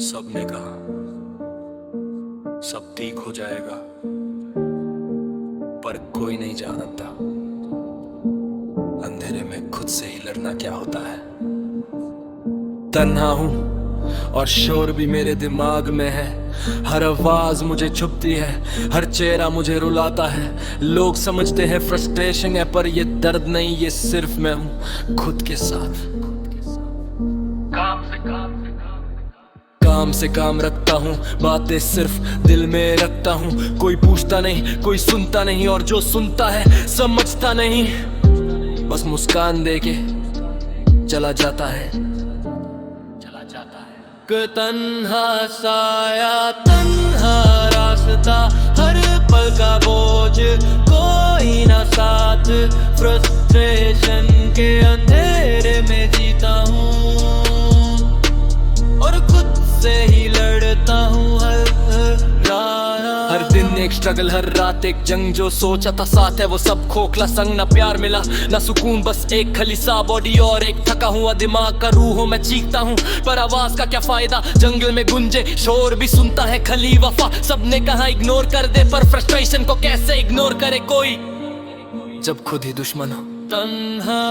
सबने कहा सब ठीक हो जाएगा, पर कोई नहीं जानता अंधेरे में खुद से ही लड़ना क्या होता है। तन्हा हूं और शोर भी मेरे दिमाग में है, हर आवाज मुझे छुपती है, हर चेहरा मुझे रुलाता है। लोग समझते हैं फ्रस्ट्रेशन है, पर ये दर्द नहीं, ये सिर्फ मैं हूं खुद के साथ। काम से काम रखता हूँ, बातें सिर्फ दिल में रखता हूँ। कोई पूछता नहीं, कोई सुनता नहीं, और जो सुनता है समझता नहीं, बस मुस्कान देके चला जाता है। तन्हा साया, तन्हा रास्ता, हर पल का बोझ, कोई ना साथ। फ्रस्ट्रेशन के अंधेरे में जीता हूँ और खुद से ही लड़ता हूँ हर दिन एक स्ट्रगल, हर रात एक जंग। जो सोचा था साथ है वो सब खोखला संग, ना प्यार मिला ना सुकून, बस एक खलीसा बॉडी और एक थका हुआ दिमाग का रूह हो। मैं चीखता हूँ पर आवाज का क्या फायदा, जंगल में गुंजे शोर भी सुनता है खली वफा। सबने कहा इग्नोर कर दे, पर फ्रस्ट्रेशन को कैसे इग्नोर करे कोई जब खुद ही दुश्मन हो। तन्हा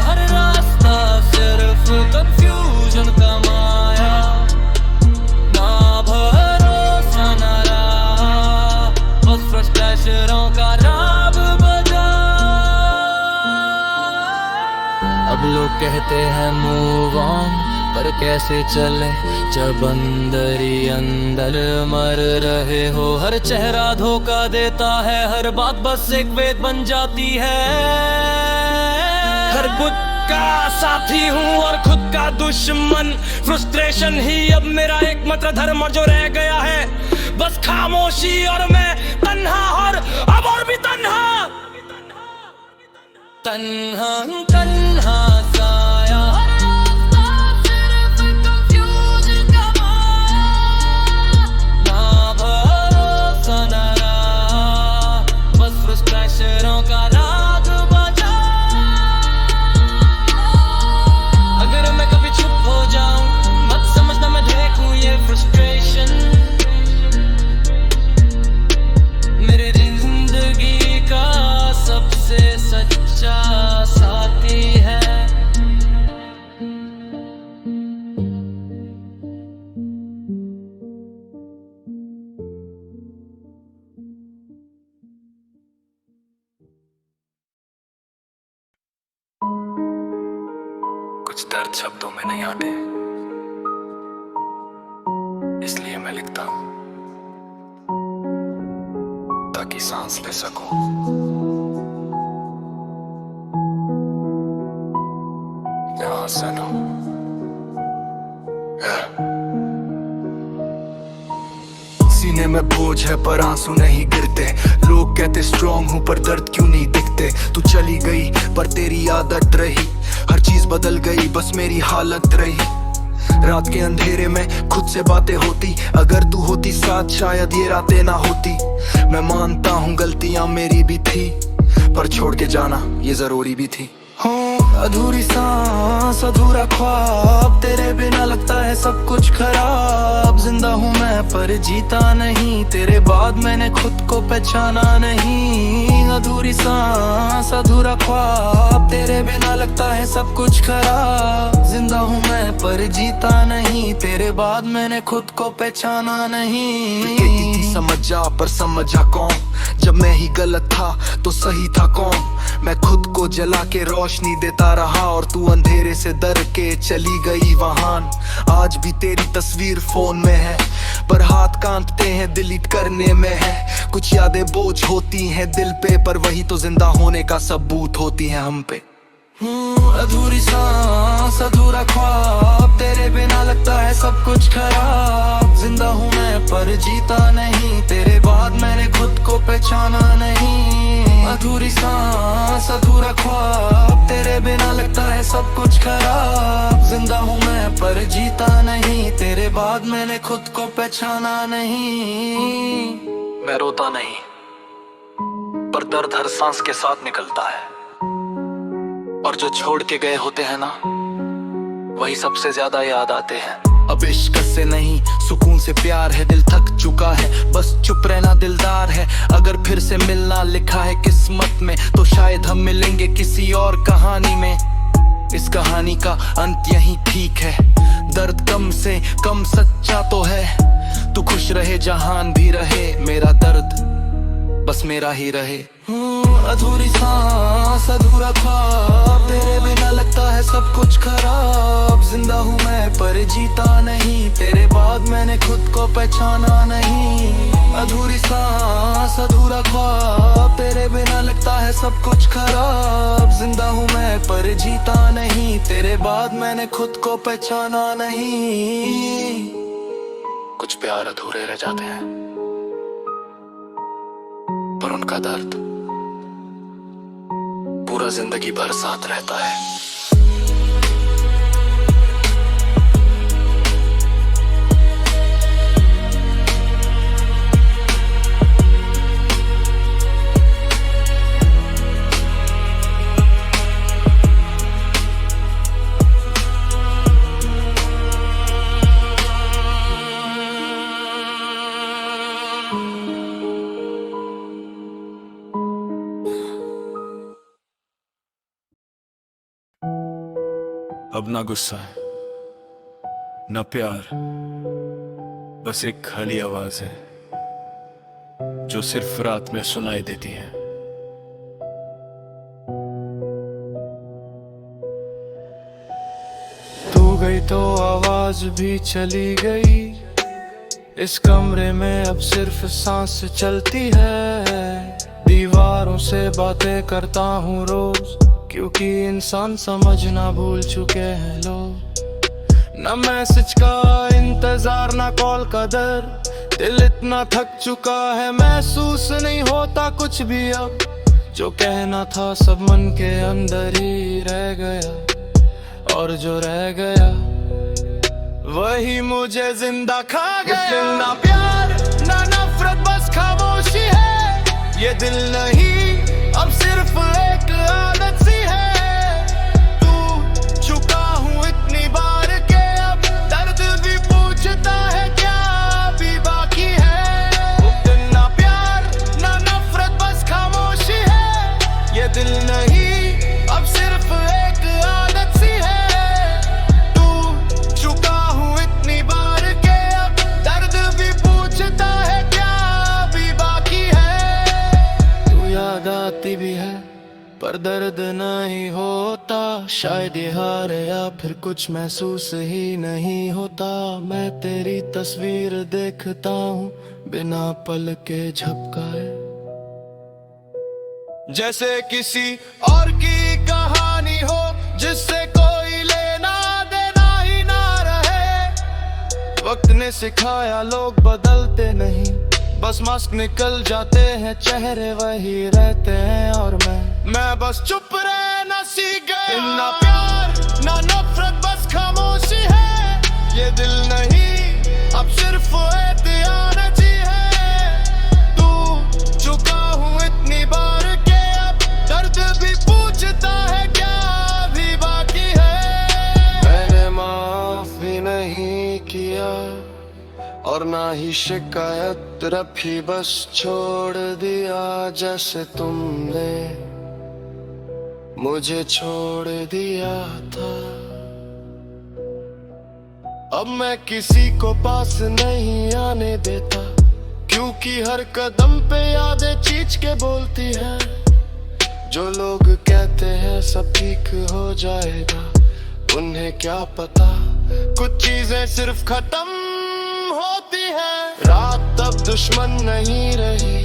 हर रास्ता सिर्फ कंफ्यूजन का माया, ना भरोसा ना रहा, बस फ्रस्ट्रेशनों का राग बजा। अब लोग कहते हैं मूव ऑन, पर कैसे चले जब अंदर ही अंदर मर रहे हो। हर चेहरा धोखा देता है, हर बात बस एक वेद बन जाती है। हर बुत का साथी हूँ और खुद का दुश्मन। फ्रस्ट्रेशन ही अब मेरा एकमात्र धर्म जो रह गया है, बस खामोशी और मैं तन्हा, और अब और भी तन्हा। तन्हा तन्हा साया, ना भरोसा ना रहा, बस फ्रस्ट्रेशनों का राग बजा। अगर मैं कभी चुप हो जाऊं, मत समझना मैं देखूं ये फ्रस्ट्रेशन मेरे जिंदगी का सबसे सच्चा साथी है। कुछ दर्द शब्दों में नहीं आते, इसलिए मैं लिखता हूं ताकि सांस ले सकूं। यहाँ से ना सीने में बोझ है पर आंसू नहीं गिरते। लोग कहते स्ट्रॉन्ग हूँ पर दर्द क्यों नहीं दिखते। तू चली गई पर तेरी आदत रही, हर चीज बदल गई बस मेरी हालत रही। रात के अंधेरे में खुद से बातें होती, अगर तू होती साथ शायद ये रातें ना होती। मैं मानता हूँ गलतियां मेरी भी थी, पर छोड़ के जाना ये जरूरी भी थी। अधूरी सांस अधूरा ख्वाब, तेरे बिना लगता है सब कुछ खराब। जिंदा हूँ मैं पर जीता नहीं, तेरे बाद मैंने खुद को पहचाना नहीं। अधूरी सांस अधूरा ख्वाब, तेरे बिना लगता है सब कुछ खराब। जिंदा हूँ मैं पर जीता नहीं, तेरे बाद मैंने खुद को पहचाना नहीं। समझ जा पर समझा कौन, जब मैं ही गलत था तो सही था कौन। मैं खुद को जला के रोशनी देता रहा और तू अंधेरे से डर के चली गई वहां। आज भी तेरी तस्वीर फोन में है, पर हाथ कांपते हैं डिलीट करने में है। कुछ यादें बोझ होती हैं दिल पे, पर वही तो जिंदा होने का सबूत होती हैं हम पे। अधूरी सांस अधूरा ख्वाब, तेरे बिना लगता है सब कुछ खराब। जिंदा हूँ मैं पर जीता नहीं, तेरे बाद मैंने खुद को पहचाना नहीं। अधूरी सांस अधूरा ख्वाब, तेरे बिना लगता है सब कुछ खराब। जिंदा हूँ मैं पर जीता नहीं, तेरे बाद मैंने खुद को पहचाना नहीं। मैं रोता नहीं पर दर्द हर सांस के साथ निकलता है, और जो छोड़ के गए होते हैं ना वही सबसे ज्यादा याद आते हैं। अब इश्क से नहीं सुकून से प्यार है, दिल थक चुका है, बस चुप रहना दिलदार है। अगर फिर से मिलना लिखा है किस्मत में, तो शायद हम मिलेंगे किसी और कहानी में। इस कहानी का अंत यही ठीक है, दर्द कम से कम सच्चा तो है। तू खुश रहे जहान भी रहे, मेरा दर्द बस मेरा ही रहे। अधूरी सांस अधूरा ख्वाब, तेरे बिना लगता है सब कुछ खराब। जिंदा हूँ मैं पर जीता नहीं, तेरे बाद मैंने खुद को पहचाना नहीं। अधूरी सांस अधूरा ख्वाब, तेरे बिना लगता है सब कुछ खराब। जिंदा हूँ मैं पर जीता नहीं, तेरे बाद मैंने खुद को पहचाना नहीं। कुछ प्यार अधूरे रह जाते हैं, पर उनका दर्द पूरा जिंदगी भर साथ रहता है। अब ना गुस्सा है ना प्यार, बस एक खाली आवाज है जो सिर्फ रात में सुनाई देती है। तू गई तो आवाज भी चली गई, इस कमरे में अब सिर्फ सांस चलती है। दीवारों से बातें करता हूँ रोज, क्योंकि इंसान समझना भूल चुके हैं लोग। न मैसेज का इंतजार ना कॉल का डर, दिल इतना थक चुका है महसूस नहीं होता कुछ भी अब। जो कहना था सब मन के अंदर ही रह गया, और जो रह गया वही मुझे जिंदा खा गया। ना प्यार ना नफरत बस खामोशी है, ये दिल नहीं अब सिर्फ एक आदत सी है। तू चुका हूँ इतनी बार के अब दर्द भी पूछता है क्या अभी बाकी है। ना प्यार ना नफरत बस खामोशी है, ये दिल नहीं अब सिर्फ एक आदत सी है। तू चुका हूँ इतनी बार के अब दर्द भी पूछता है क्या अभी बाकी है। तू याद आती भी है पर दर्द नहीं होता, शायद ये हार या फिर कुछ महसूस ही नहीं होता। मैं तेरी तस्वीर देखता हूँ बिना पल के झपकाए, जैसे किसी और की कहानी हो जिससे कोई लेना देना ही ना रहे। वक्त ने सिखाया लोग बदलते नहीं, बस मास्क निकल जाते हैं चेहरे वही रहते हैं। और मैं बस चुप रहना सीख गया। ना प्यार ना नफरत बस खामोशी है, ये दिल नहीं अब सिर्फ एहतियात ही है। तू चुका हूँ इतनी बार के अब दर्द भी पूछता है क्या अभी बाकी है। मैंने माफ भी नहीं किया और ना ही शिकायत रखी, बस छोड़ दिया जैसे तुमने मुझे छोड़ दिया था। अब मैं किसी को पास नहीं आने देता, क्योंकि हर कदम पे यादें खींच के बोलती है। जो लोग कहते हैं सब ठीक हो जाएगा, उन्हें क्या पता कुछ चीजें सिर्फ खत्म होती है। रात अब दुश्मन नहीं रही,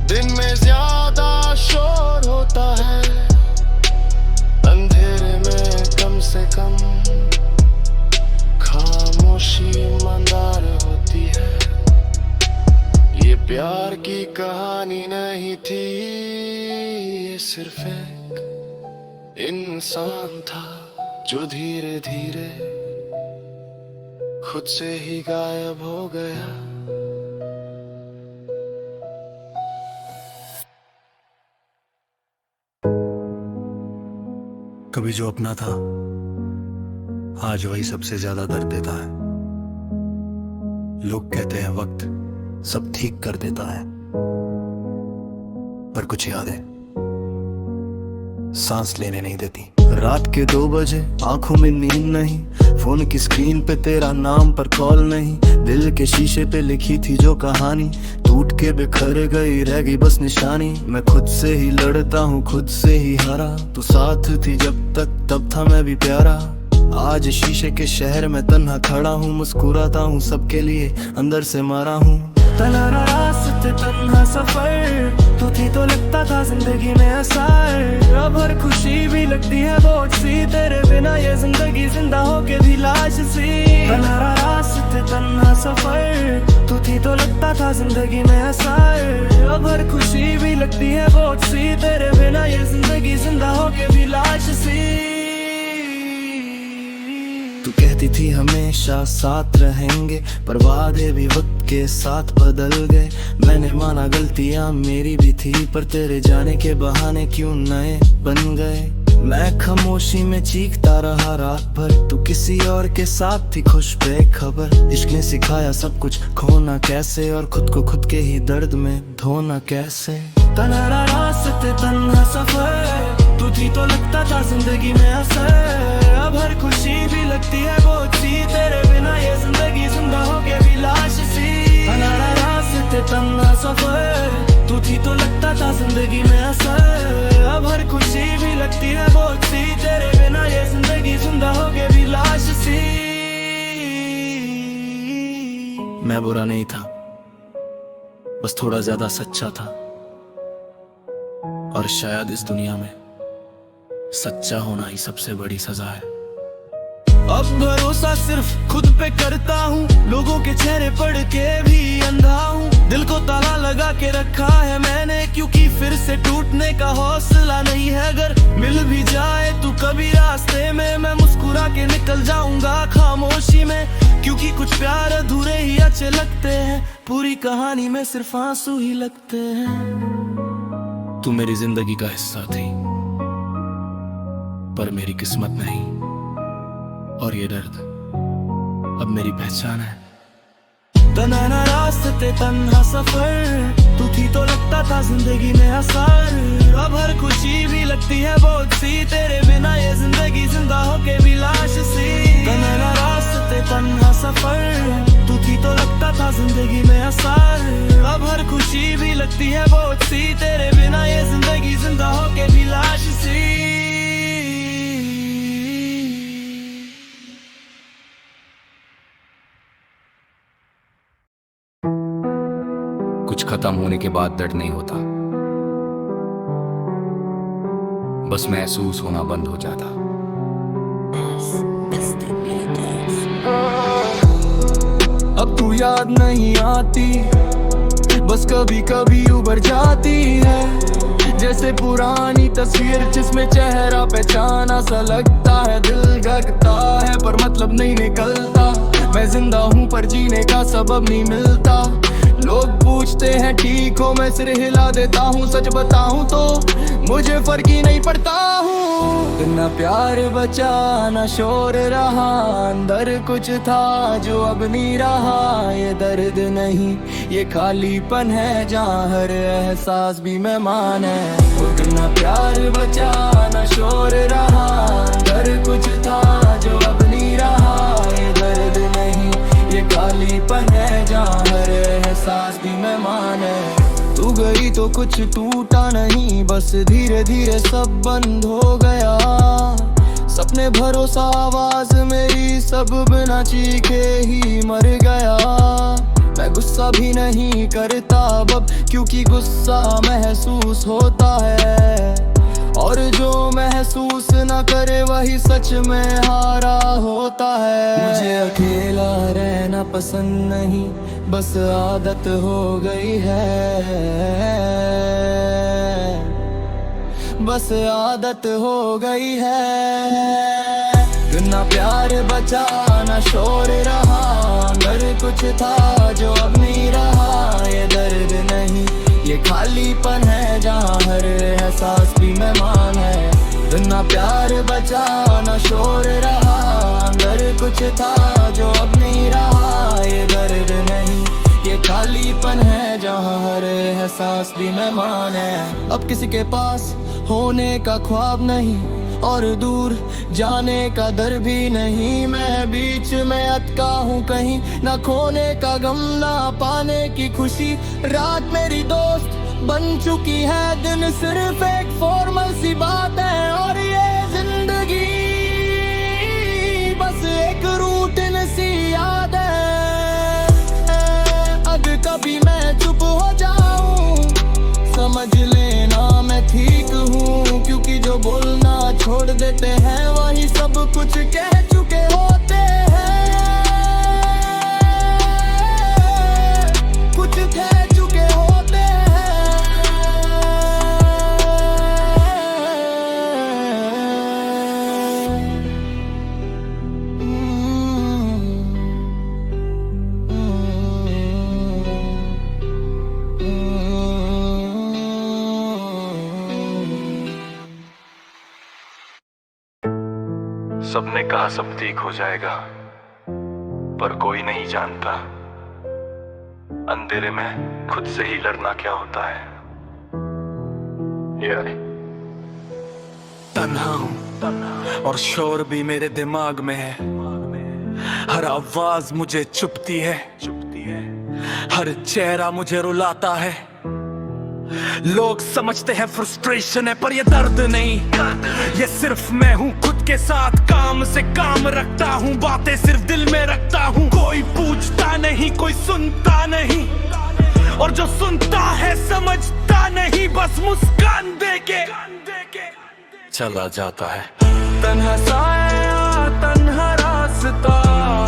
दिन में ज्यादा शोर होता है। अंधेरे में कम से कम खामोशी ईमानदार होती है। ये प्यार की कहानी नहीं थी, ये सिर्फ एक इंसान था जो धीरे धीरे खुद से ही गायब हो गया। कभी जो अपना था आज वही सबसे ज्यादा दर्द देता है। लोग कहते हैं वक्त सब ठीक कर देता है, पर कुछ यादें सांस लेने नहीं देती। रात के 2 बजे आंखों में नींद नहीं, फोन की स्क्रीन पे तेरा नाम पर कॉल नहीं। दिल के शीशे पे लिखी थी जो कहानी टूट के बिखर गई, रह गई बस निशानी। मैं खुद से ही लड़ता हूँ, खुद से ही हारा। तू साथ थी जब तक, तब था मैं भी प्यारा। आज शीशे के शहर में तन्हा खड़ा हूँ, मुस्कुराता हूँ सबके लिए, अंदर से मारा हूँ। तन्हा रास्ते तन्हा सफर, तू थी तो लगता था जिंदगी में असर। अब हर खुशी भी लगती है बोझ सी, तेरे बिना ये जिंदगी जिंदा होके भी लाश सी। तन्हा रास्ते तन्हा सफर, तू थी तो लगता था जिंदगी में असर। अब हर खुशी भी लगती है बोझ सी, तेरे बिना ये जिंदगी जिंदा होके भी लाश सी। तू कहती थी हमेशा साथ रहेंगे, पर वादे भी वक्त के साथ बदल गए। मैंने माना गलतियां मेरी भी थी, पर तेरे जाने के बहाने क्यों नए बन गए। मैं खामोशी में चीखता रहा रात भर, तू किसी और के साथ थी खुश बेखबर। इश्क ने सिखाया सब कुछ खोना कैसे, और खुद को खुद के ही दर्द में धोना कैसे। तन्हा रास्ते तन्हा सफर, तू थी तो लगता था जिंदगी में असर। अब हर खुशी भी लगती है बोझ सी, तेरे बिना ये जिंदगी जिंदा होके भी लाश सी। तन्हा रास्ते तन्हा सफर, तू थी तो लगता था जिंदगी में असर। अब हर खुशी भी लगती है बोझ सी, तेरे बिना ये जिंदगी जिंदा होके भी लाश सी। मैं बुरा नहीं था, बस थोड़ा ज्यादा सच्चा था, और शायद इस दुनिया में सच्चा होना ही सबसे बड़ी सजा है। अब भरोसा सिर्फ खुद पे करता हूँ, लोगों के चेहरे पढ़ के भी अंधा हूँ। दिल को ताला लगा के रखा है मैंने, क्योंकि फिर से टूटने का हौसला नहीं है। अगर मिल भी जाए तू कभी रास्ते में, मैं मुस्कुरा के निकल जाऊंगा खामोशी में। क्योंकि कुछ प्यार अधूरे ही अच्छे लगते हैं, पूरी कहानी में सिर्फ आंसू ही लगते हैं। तू मेरी जिंदगी का हिस्सा थी, पर मेरी किस्मत नहीं, और ये दर्द अब मेरी पहचान है। तन्हा रास्ते तन्हा सफर, तू थी तो लगता था जिंदगी में असर। अब हर खुशी भी लगती है बोझ सी, तेरे बिना ये जिंदगी जिंदा होके भी लाश सी। तन्हा रास्ते तन्हा सफर, तू थी तो लगता था जिंदगी में असर। अब हर खुशी भी लगती है बोझ सी, तेरे बिना ये जिंदगी जिंदा होके भी लाश सी। कुछ खत्म होने के बाद दर्द नहीं होता, बस महसूस होना बंद हो जाता। अब तू याद नहीं आती, बस कभी कभी उभर जाती है। जैसे पुरानी तस्वीर जिसमें चेहरा पहचाना सा लगता है। दिल धड़कता है पर मतलब नहीं निकलता, मैं जिंदा हूँ पर जीने का सबब नहीं मिलता। लोग पूछते हैं ठीक हो, मैं सिर हिला देता हूँ। सच बताऊँ तो मुझे फर्क ही नहीं पड़ता हूँ। ना प्यार बचा ना शोर रहा, अंदर कुछ था जो अब नहीं रहा। ये दर्द नहीं ये खालीपन है, जहाँ हर एहसास भी मेहमान है। ना प्यार बचा ना शोर रहा, अंदर कुछ था जो अब नहीं रहा। ये दर्द नहीं ये खालीपन है, जहाँ हर एहसास भी मेहमान है। तू गई तो कुछ टूटा नहीं, बस धीरे धीरे सब बंद हो गया। सपने भरोसा आवाज मेरी सब बिना चीखे ही मर गया। मैं गुस्सा भी नहीं करता अब, क्योंकि गुस्सा महसूस होता है। और जो महसूस न करे वही सच में हारा होता है। मुझे अकेला रहना पसंद नहीं, बस आदत हो गई है। बस आदत हो गई है। ना प्यार बचा ना शोर रहा, अंदर कुछ था जो अब नहीं रहा। ये दर्द नहीं ये खालीपन है, जहाँ हर एहसास भी मेहमान है। ना प्यार बचा ना शोर रहा, अंदर कुछ था जो अब नहीं रहा। ये दर्द नहीं, ये खालीपन है जहाँ हर एहसास भी मेहमान है। अब किसी के पास होने का ख्वाब नहीं और दूर जाने का डर भी नहीं। मैं बीच में अटका हूँ कहीं, ना खोने का गम ना पाने की खुशी। रात मेरी दोस्त बन चुकी है, दिन सिर्फ एक फॉर्मल सी बात है। और ये जिंदगी बस एक रूटीन सी याद है। अगर कभी मैं चुप हो जाऊं समझ लेना मैं ठीक हूँ, क्योंकि जो बोलना छोड़ देते हैं वही सब कुछ कह चुके होते हैं। कुछ कह चुके होते सबने कहा सब ठीक हो जाएगा, पर कोई नहीं जानता अंधेरे में खुद से ही लड़ना क्या होता है। तन्हा हूं और शोर भी मेरे दिमाग में है। हर आवाज मुझे चुपती है, हर चेहरा मुझे रुलाता है। लोग समझते हैं फ्रस्ट्रेशन है, पर ये दर्द नहीं, ये सिर्फ मैं हूँ खुद के साथ। काम से काम रखता हूँ, बातें सिर्फ दिल में रखता हूँ। कोई पूछता नहीं, कोई सुनता नहीं, और जो सुनता है समझता नहीं, बस मुस्कान देके चला जाता है। तन्हा साया तन्हा रास्ता,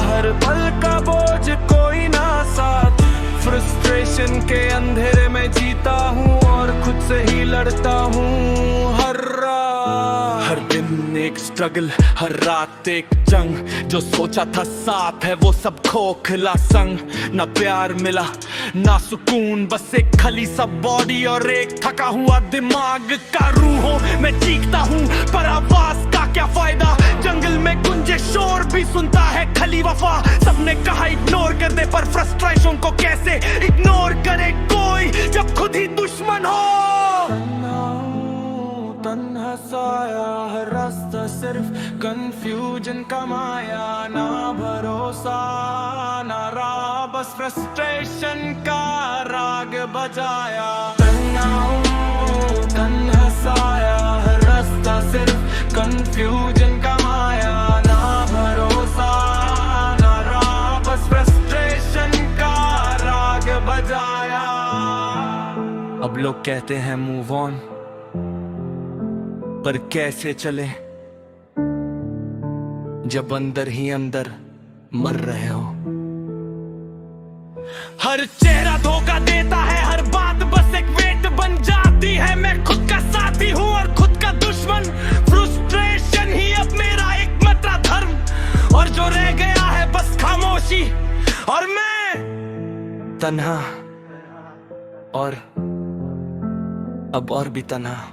हर पल का बोझ कोई ना साथ। फ्रस्ट्रेशन के अंधेरे में जीता हूँ और खुद से ही लड़ता हूँ। हर दिन एक स्ट्रगल, हर रात एक जंग। जो सोचा था साथ है वो सब खोखला संग। ना प्यार मिला ना सुकून, बस एक खली सा बॉडी और एक थका हुआ दिमाग का रूहों में चीखता हूँ, पर आवाज का क्या फायदा। जंगल में गुंजे शोर भी सुनता है खली वफा। सबने कहा इग्नोर कर दे, पर फ्रस्ट्रेशन को कैसे इग्नोर करे कोई जब खुद ही दुश्मन हो। तन्हा साया, हर रास्ता सिर्फ कंफ्यूजन का माया। ना भरोसा ना राह, बस फ्रस्ट्रेशन का राग बजाया। तन्हा साया, हर रास्ता सिर्फ कंफ्यूजन का माया। ना भरोसा ना राह, बस फ्रस्ट्रेशन का राग बजाया। अब लोग कहते हैं मूव ऑन, पर कैसे चले जब अंदर ही अंदर मर रहे हो। हर चेहरा धोखा देता है, हर बात बस एक वेट बन जाती है। मैं खुद का साथी हूँ और खुद का दुश्मन। फ्रस्ट्रेशन ही अब मेरा एकमात्र धर्म, और जो रह गया है बस खामोशी। और मैं तन्हा, और अब और भी तन्हा।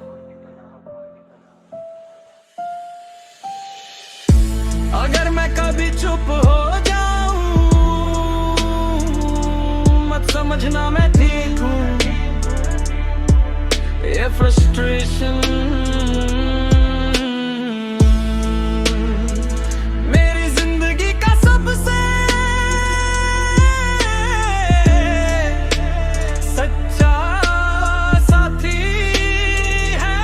अगर मैं कभी चुप हो जाऊं मत समझना मैं ठीक हूँ। ये फ्रस्ट्रेशन मेरी जिंदगी का सबसे सच्चा साथी है।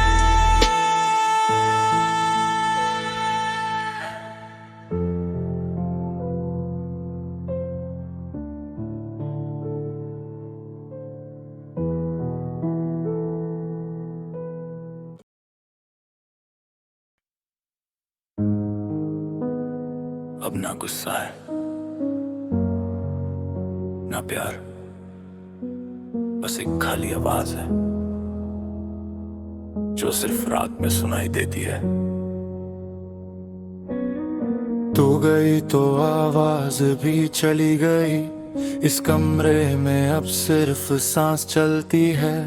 अब ना गुस्सा है ना प्यार, बस एक खाली आवाज है जो सिर्फ रात में सुनाई देती है। तू गई तो आवाज भी चली गई, इस कमरे में अब सिर्फ सांस चलती है।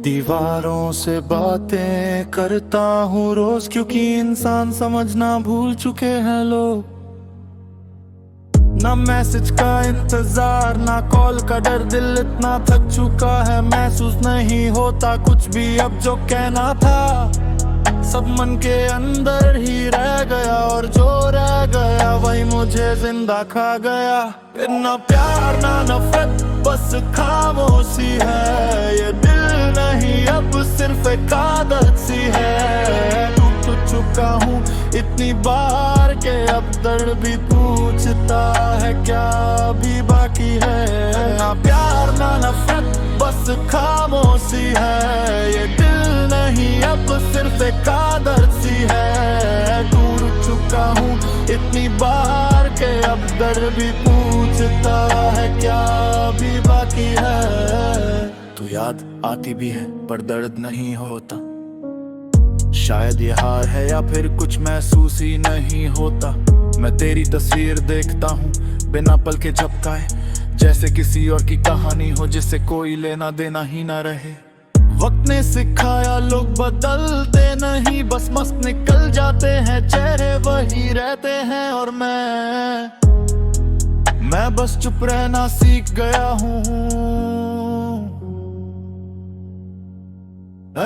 दीवारों से बातें करता हूँ रोज, क्योंकि इंसान समझना भूल चुके हैं लोग। ना मैसेज का इंतजार, ना कॉल का डर, दिल इतना थक चुका है महसूस नहीं होता कुछ भी अब जो कहना था। सब मन के अंदर ही रह गया और जो रह गया वही मुझे जिंदा खा गया। फिर ना प्यार ना नफरत बस खामोशी है, ये दिल नहीं अब सिर्फ एक आदत सी है। टूट चुका हूँ इतनी बार के अब दर्द भी पूछता है क्या भी बाकी है। ना प्यार ना नफरत बस खामोशी है, ये दिल नहीं अब सिर्फ एक आदत सी है। टूट चुका हूँ इतनी बार के अब दर्द भी पूछता है क्या भी बाकी है। तू याद आती भी है पर दर्द नहीं होता, शायद ये हार है या फिर कुछ महसूस ही नहीं होता। मैं तेरी तस्वीर देखता हूँ बिना पल के झपकाए, जैसे किसी और की कहानी हो जिससे कोई लेना देना ही ना रहे। वक्त ने सिखाया लोग बदलते नहीं, बस मस्त निकल जाते हैं, चेहरे वही रहते हैं और मैं बस चुप रहना सीख गया हूँ।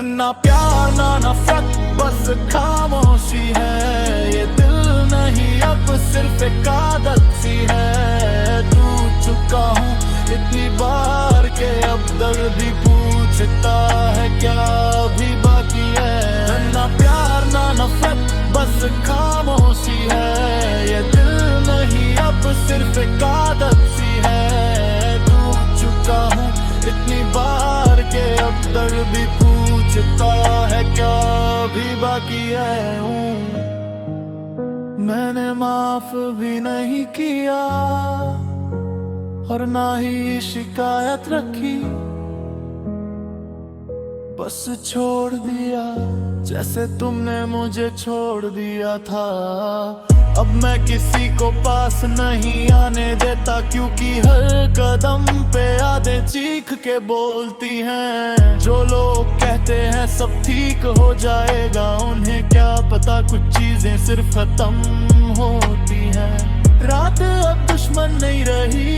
ना प्यार ना नफरत बस खामोशी है, ये दिल नहीं अब सिर्फ एक आदत सी है। टूट चुका हूँ इतनी बार के अब दर्द भी पूछता है क्या भी बाकी है। ना प्यार ना नफरत बस खामोशी है, ये दिल नहीं अब सिर्फ एक आदत सी है। टूट चुका हूँ इतनी बार के अब दर्द भी पूछता है क्या भी बाकी है। मैंने माफ भी नहीं किया और ना ही शिकायत रखी, बस छोड़ दिया जैसे तुमने मुझे छोड़ दिया था। अब मैं किसी को पास नहीं आने देता, क्योंकि हर कदम पे यादें चीख के बोलती हैं। जो लोग कहते हैं सब ठीक हो जाएगा, उन्हें क्या पता कुछ चीजें सिर्फ खत्म होती हैं। रात अब दुश्मन नहीं रही,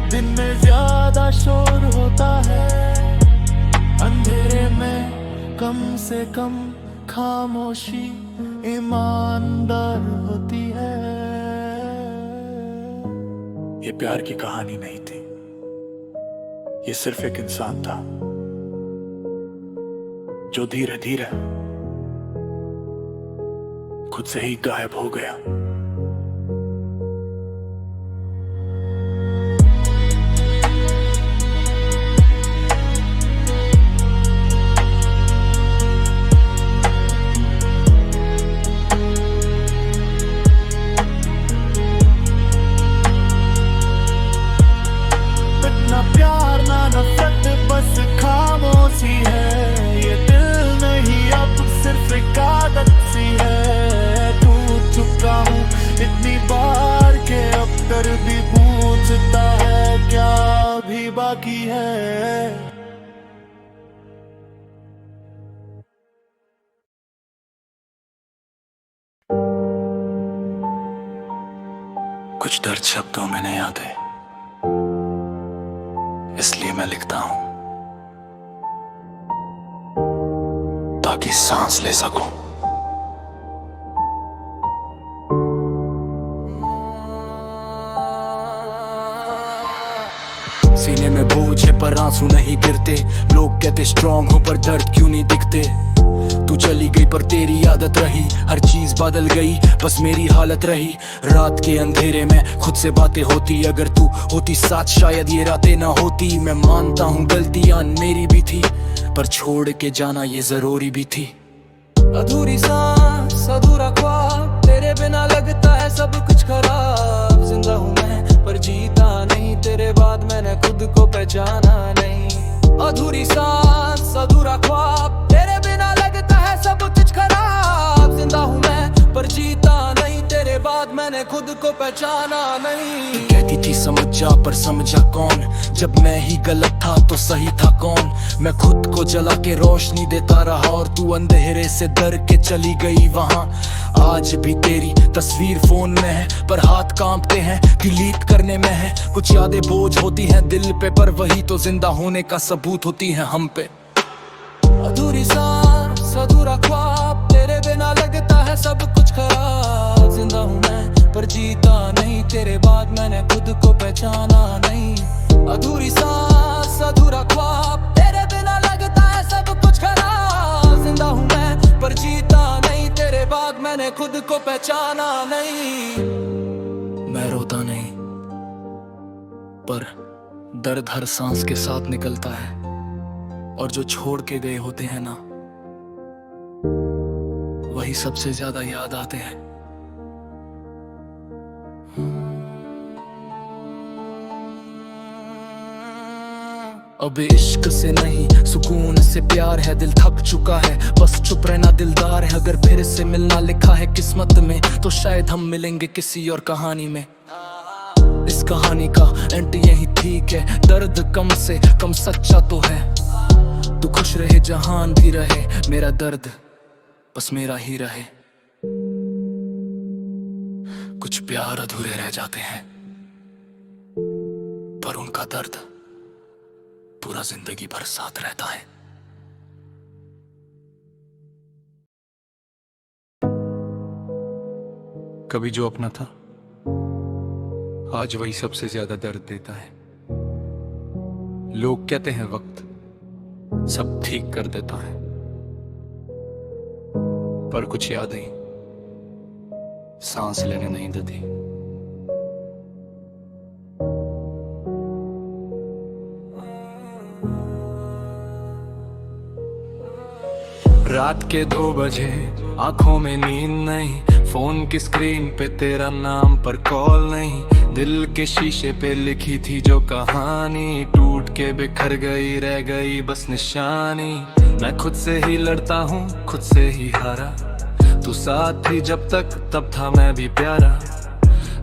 दिन में ज्यादा शोर होता है। अंधेरे में कम से कम खामोशी ईमानदार होती है। ये प्यार की कहानी नहीं थी, ये सिर्फ एक इंसान था जो धीरे धीरे खुद से ही गायब हो गया। बस खामोशी है, ये दिल नहीं अब सिर्फ एक आदत सी है। टूट चुका हूँ इतनी बार के अब दर्द भी पूछता है क्या भी बाकी है। कुछ दर्द शब्दों में नहीं आते, इसलिए मैं लिखता हूं ताकि सांस ले सकूं। सीने में बोझ है पर आंसू नहीं गिरते, लोग कहते स्ट्रॉन्ग हो पर दर्द क्यों नहीं दिखते। तू चली गई पर तेरी आदत रही, हर चीज बदल गई बस मेरी हालत रही। रात के अंधेरे में खुद से बातें होती, अगर तू होती साथ शायद ये रातें ना होती। मैं मानता हूँ गलतियां मेरी भी थी, पर छोड़ के जाना ये जरूरी भी थी। अधूरी सांस अधूरा ख्वाब, तेरे बिना लगता है सब कुछ खराब। जिंदा हूँ मैं पर जीता नहीं, तेरे बाद मैंने खुद को पहचाना नहीं। अधूरी सांस अधूरा ख्वाब, तेरे बिना लगता है सब कुछ खराब। जिंदा हूँ मैं पर जीता नहीं, तेरे बाद मैंने खुद को पहचाना नहीं। कहती थी समझ जा, पर समझा कौन? जब मैं ही गलत था तो सही था कौन? मैं खुद को जला के रोशनी देता रहा और तू अंधेरे से डर के चली गई वहां। आज भी तेरी तस्वीर फोन में है, पर हाथ कांपते हैं, डिलीट करने में है। कुछ यादें बोझ होती हैं दिल पे, पर वही तो जिंदा होने का सबूत होती हैं हम पे। अधूरी सांस, अधूरा ख्वाब, तेरे बिना लगता है सब कुछ खराब। जिंदा हूँ मैं पर जीता नहीं, तेरे बाद मैंने खुद को पहचाना नहीं। अधूरी सांस, अधूरा ख्वाब, तेरे बिना लगता है सब कुछ खराब। जिंदा हूँ मैं पर जीता नहीं, तेरे बाद मैंने खुद को पहचाना नहीं। मैं रोता नहीं, पर दर्द हर सांस के साथ निकलता है, और जो छोड़ के गए होते हैं ना, वही सबसे ज्यादा याद आते हैं। अब इश्क से नहीं सुकून से प्यार है, दिल थक चुका है, बस चुप रहना दिलदार है। अगर फिर से मिलना लिखा है किस्मत में, तो शायद हम मिलेंगे किसी और कहानी में। इस कहानी का एंड यही ठीक है, दर्द कम से कम सच्चा तो है। तू खुश रहे जहान भी रहे, मेरा दर्द बस मेरा ही रहे। कुछ प्यार अधूरे रह जाते हैं, पर उनका दर्द पूरा जिंदगी भर साथ रहता है। कभी जो अपना था, आज वही सबसे ज्यादा दर्द देता है। लोग कहते हैं वक्त सब ठीक कर देता है, पर कुछ यादें सांस लेने नहीं देती। रात के 2 बजे आंखों में नींद नहीं, फोन की स्क्रीन पे तेरा नाम पर कॉल नहीं। दिल के शीशे पे लिखी थी जो कहानी, टूट के बिखर गई, रह गई बस निशानी। मैं खुद से ही लड़ता हूँ, खुद से ही हारा। तू साथ थी जब तक, तब था मैं भी प्यारा।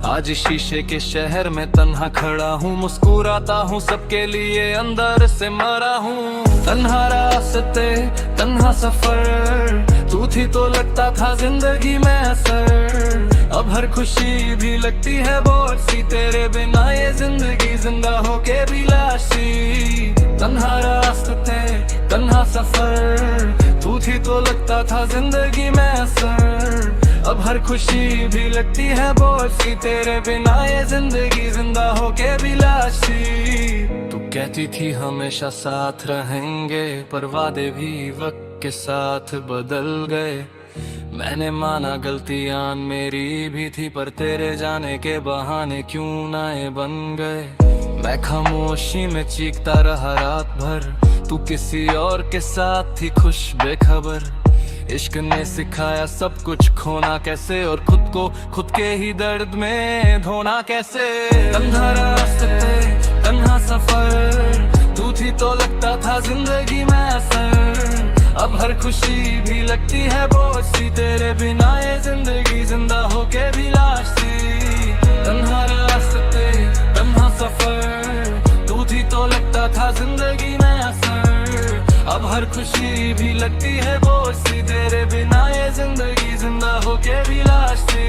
आज शीशे के शहर में तन्हा खड़ा हूँ, मुस्कुराता हूँ सबके लिए, अंदर से मरा हूँ। तन्हा रास्ते, तन्हा सफर, तू थी तो लगता था जिंदगी में असर। अब हर खुशी भी लगती है बोझ सी, तेरे बिना ये जिंदगी जिंदा होके भी लाशी। तन्हा रास्ते, तन्हा सफर, तू थी तो लगता था जिंदगी में असर। अब हर खुशी भी लगती है बोझ सी, तेरे बिना ये जिंदगी जिंदा होके भी लाशी। तू कहती थी हमेशा साथ रहेंगे, पर वादे भी वक्त के साथ बदल गए। मैंने माना गलतियां मेरी भी थी, पर तेरे जाने के बहाने क्यों नाए बन गए। मैं खामोशी में चीखता रहा रात भर, तू किसी और के साथ थी खुश बेखबर। इश्क ने सिखाया सब कुछ खोना कैसे, और खुद को खुद के ही दर्द में धोना कैसे। तन्हा रास्ते, तन्हा सफर, तू थी तो लगता था जिंदगी में असर। अब हर खुशी भी लगती है बोझ सी, तेरे बिना ये जिंदगी जिंदा होके भी लाशी। तन्हा रास्ते, तन्हा सफर, तू थी तो लगता था जिंदगी में असर। अब हर खुशी भी लगती है बोझ सी, तेरे बिना ये जिंदगी जिंदा होके भी लाशी।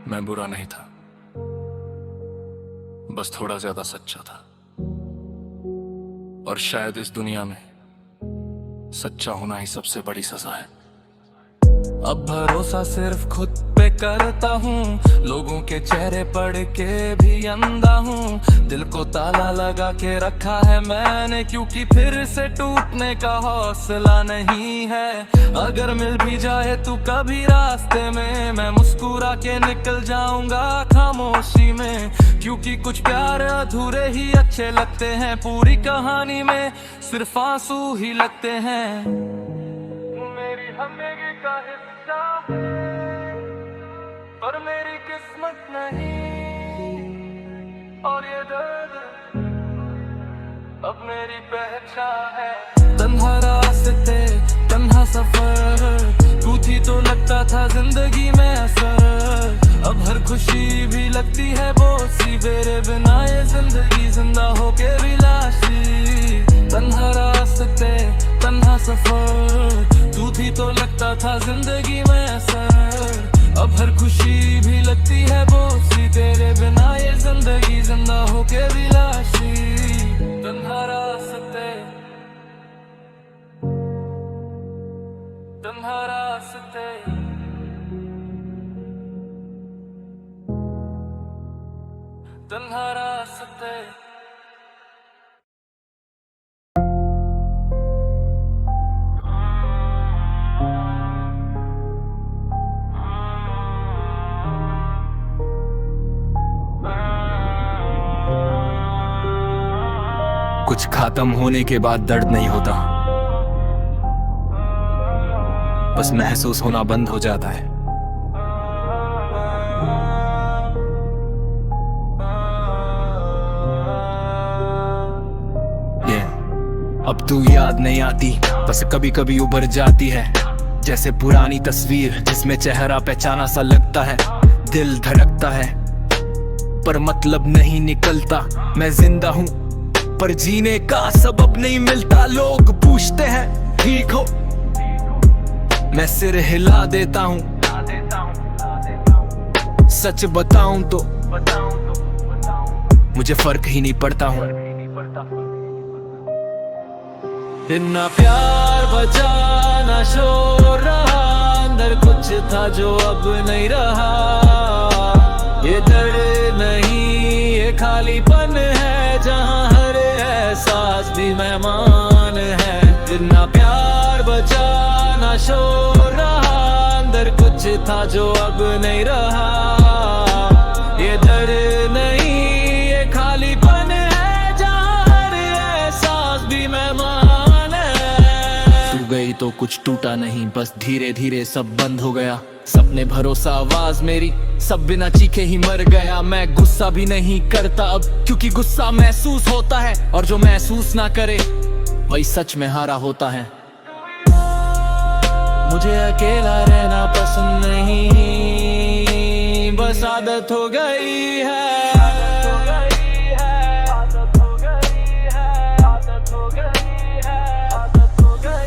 मैं बुरा नहीं था, बस थोड़ा ज्यादा सच्चा था। और शायद इस दुनिया में सच्चा होना ही सबसे बड़ी सजा है। अब भरोसा सिर्फ खुद पे करता हूँ, लोगों के चेहरे पढ़ के भी अंधा हूँ। दिल को ताला लगा के रखा है मैंने, क्योंकि फिर से टूटने का हौसला नहीं है। अगर मिल भी जाए तू कभी रास्ते में, मैं मुस्कुरा के निकल जाऊंगा खामोशी में। क्योंकि कुछ प्यार अधूरे ही अच्छे लगते हैं, पूरी कहानी में सिर्फ आंसू ही लगते हैं। मेरी जिंदगी का हिस्सा पर मेरी किस्मत नहीं, और ये दर्द अब मेरी पहचान है। तन्हा रास्ते, तन्हा सफर, तू थी तो लगता था जिंदगी में खुशी भी लगती है बोझ सी, तेरे बिना ये जिंदगी जिंदा होके भी लाशी। तन्हा रास्ते तन्हा सफर, तू थी तो लगता था जिंदगी में असर। अब हर खुशी भी लगती है बोझ सी, तेरे बिना ये जिंदगी जिंदा होके भी लाशी। तन्हा रास्ते तन्हा रास्ते तन्हा रास्ते। कुछ खत्म होने के बाद दर्द नहीं होता, बस महसूस होना बंद हो जाता है। अब तू याद नहीं आती, बस कभी कभी उभर जाती है, जैसे पुरानी तस्वीर जिसमें चेहरा पहचाना सा लगता है। दिल धड़कता है पर मतलब नहीं निकलता। मैं जिंदा हूँ पर जीने का सबब नहीं मिलता। लोग पूछते हैं ठीक हो, मैं सिर हिला देता हूँ। सच बताऊं तो मुझे फर्क ही नहीं पड़ता हूँ। इतना प्यार बचा ना शोर रहा, अंदर कुछ था जो अब नहीं रहा। ये दर्द नहीं ये खालीपन है, जहाँ हर एहसास भी मेहमान है। इतना प्यार बचा ना शोर रहा, अंदर कुछ था जो अब नहीं रहा। ये दर्द नहीं ये खालीपन है, जहाँ हर एहसास भी मेहमान। गई तो कुछ टूटा नहीं, बस धीरे धीरे सब बंद हो गया। सपने भरोसा आवाज मेरी सब बिना चीखे ही मर गया। मैं गुस्सा भी नहीं करता अब, क्योंकि गुस्सा महसूस होता है, और जो महसूस ना करे वही सच में हारा होता है। मुझे अकेला रहना पसंद नहीं, बस आदत हो गई है।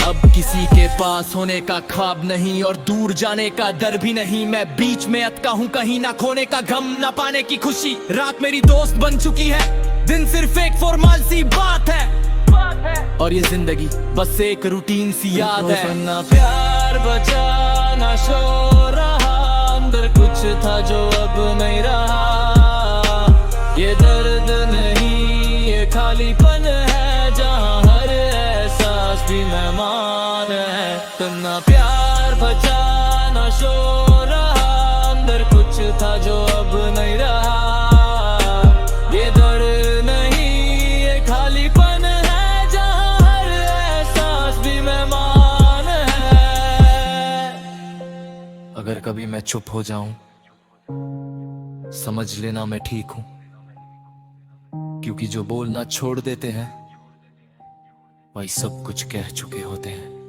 अब किसी के पास होने का ख्वाब नहीं, और दूर जाने का डर भी नहीं। मैं बीच में अटका हूँ, कहीं ना खोने का गम, ना पाने की खुशी। रात मेरी दोस्त बन चुकी है, दिन सिर्फ एक फॉर्मल सी बात है, और ये जिंदगी बस एक रूटीन सी याद है। ना प्यार बचा ना शोर रहा, अंदर कुछ था जो अब नहीं रहा। ये दर्द नहीं ये खालीपन है, जहाँ हर एहसास भी मेहमान है। इतना प्यार बचा ना शोर रहा, अंदर कुछ था जो अब नहीं रहा। ये दर्द नहीं ये खालीपन है, जहाँ हर एहसास भी मेहमान है। अगर कभी मैं चुप हो जाऊं, समझ लेना मैं ठीक हूं, क्योंकि जो बोलना छोड़ देते हैं वही सब कुछ कह चुके होते हैं।